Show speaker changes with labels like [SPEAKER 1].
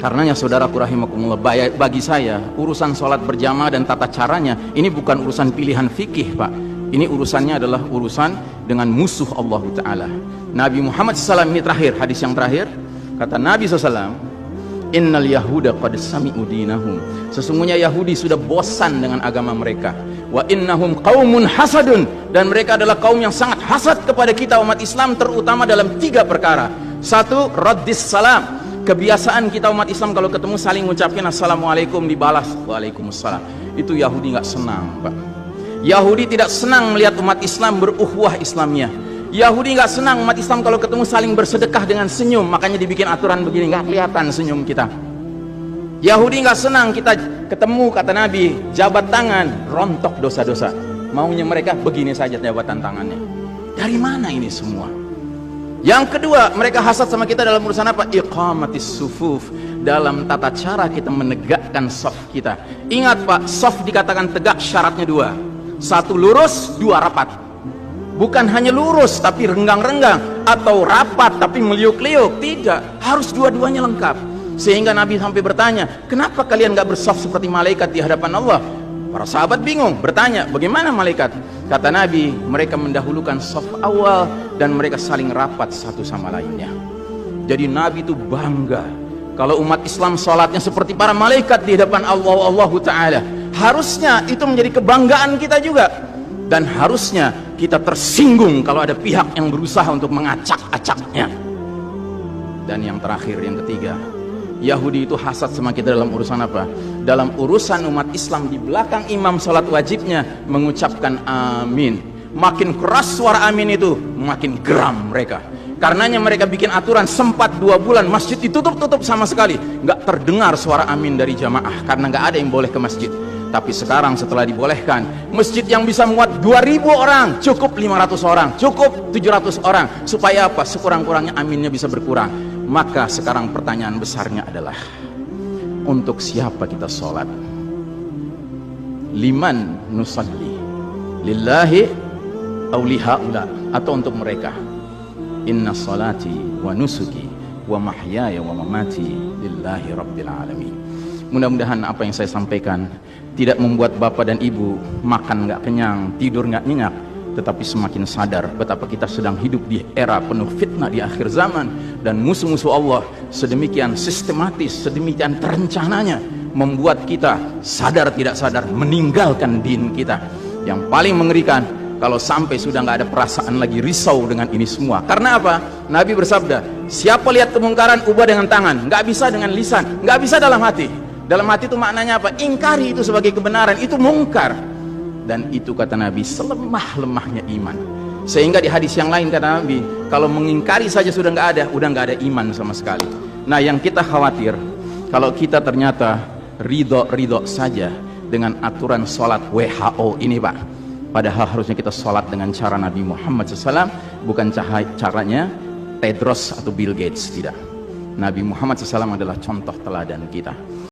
[SPEAKER 1] Karenanya saudaraku rahimakumullah, bagi saya urusan sholat berjamaah dan tata caranya ini bukan urusan pilihan fikih, Pak. Ini urusannya adalah urusan dengan musuh Allah Ta'ala. Nabi Muhammad SAW ini terakhir, hadis yang terakhir, kata Nabi SAW, innal yahuda qad sami'u dinahum, sesungguhnya Yahudi sudah bosan dengan agama mereka, wa innahum qaumun hasadun, dan mereka adalah kaum yang sangat hasad kepada kita umat Islam, terutama dalam 3 perkara. 1, raddis salam, kebiasaan kita umat Islam kalau ketemu saling ngucapin assalamualaikum, dibalas waalaikumsalam. Itu Yahudi nggak senang, Pak. Yahudi tidak senang melihat umat Islam berukhwah Islamiyah. Yahudi nggak senang umat Islam kalau ketemu saling bersedekah dengan senyum, makanya dibikin aturan begini, nggak kelihatan senyum kita. Yahudi nggak senang kita ketemu, kata Nabi, jabat tangan, rontok dosa-dosa. Maunya mereka begini saja jabatan tangannya. Dari mana ini semua? Yang kedua, mereka hasad sama kita dalam urusan apa? Iqamatis sufuf, dalam tata cara kita menegakkan saf kita. Ingat Pak, saf dikatakan tegak syaratnya 2. 1 lurus, 2 rapat. Bukan hanya lurus tapi renggang-renggang, atau rapat tapi meliuk-liuk. Tidak, harus dua-duanya lengkap. Sehingga Nabi sampai bertanya, kenapa kalian gak bersaf seperti malaikat di hadapan Allah? Para sahabat bingung, bertanya, bagaimana malaikat? Kata Nabi, mereka mendahulukan saf awal dan mereka saling rapat satu sama lainnya. Jadi Nabi itu bangga kalau umat Islam sholatnya seperti para malaikat di hadapan Allah Ta'ala. Harusnya itu menjadi kebanggaan kita juga, dan harusnya kita tersinggung kalau ada pihak yang berusaha untuk mengacak-acaknya. Dan yang terakhir, yang ketiga, Yahudi itu hasad sama kita dalam urusan apa? Dalam urusan umat Islam, di belakang imam sholat wajibnya mengucapkan amin. Makin keras suara amin itu, makin geram mereka. Karenanya mereka bikin aturan, sempat 2 bulan masjid ditutup sama sekali, nggak terdengar suara amin dari jamaah, karena nggak ada yang boleh ke masjid. Tapi sekarang setelah dibolehkan, masjid yang bisa muat 2000 orang cukup 500 orang, cukup 700 orang. Supaya apa? Sekurang-kurangnya aminnya bisa berkurang. Maka sekarang pertanyaan besarnya adalah, untuk siapa kita sholat? Liman nusalli, lillahi aw lihaula, atau untuk mereka? Inna salati wa nusuki wa mahyaya wa mamati lillahi rabbil alamin. Mudah-mudahan apa yang saya sampaikan tidak membuat bapak dan ibu makan nggak kenyang, tidur nggak nyenyak, tetapi semakin sadar betapa kita sedang hidup di era penuh fitnah di akhir zaman, dan musuh-musuh Allah sedemikian sistematis, sedemikian terencananya membuat kita sadar tidak sadar meninggalkan din kita. Yang paling mengerikan kalau sampai sudah nggak ada perasaan lagi risau dengan ini semua. Karena apa? Nabi bersabda, siapa lihat kemungkaran ubah dengan tangan, nggak bisa dengan lisan, nggak bisa dalam hati. Dalam hati itu maknanya apa? Ingkari itu sebagai kebenaran, itu mungkar. Dan itu kata Nabi selemah-lemahnya iman. Sehingga di hadis yang lain kata Nabi, kalau mengingkari saja sudah nggak ada, udah nggak ada iman sama sekali. Nah, yang kita khawatir kalau kita ternyata ridho saja dengan aturan sholat WHO ini, Pak. Padahal harusnya kita sholat dengan cara Nabi Muhammad SAW, bukan caranya Tedros atau Bill Gates. Tidak, Nabi Muhammad SAW adalah contoh teladan kita.